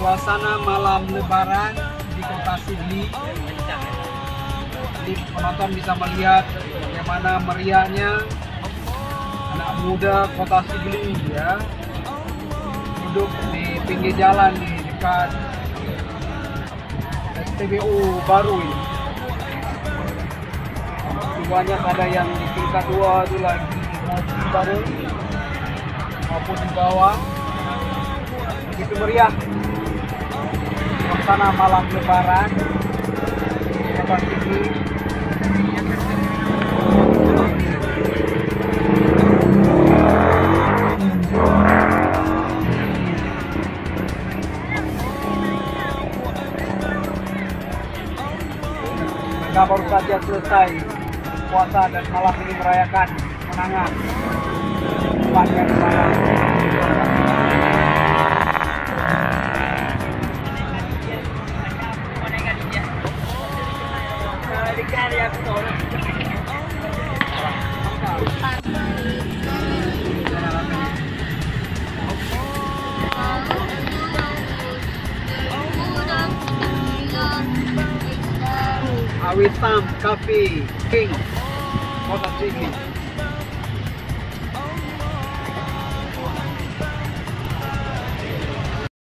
Suasana malam Lebaran di Kota Sigli. Jadi penonton bisa melihat bagaimana meriahnya anak muda Kota Sigli ya, duduk di pinggir jalan di dekat SPBU baru ini. Banyak ada yang di tingkat 2 itu lagi mobil baru maupun di bawah. Begitu meriah suasana malam Lebaran Kota Sigli. Mereka baru saja selesai puasa dan malam ini merayakan kemenangan panjang malam. Awitam Cafe King Kota Sigli.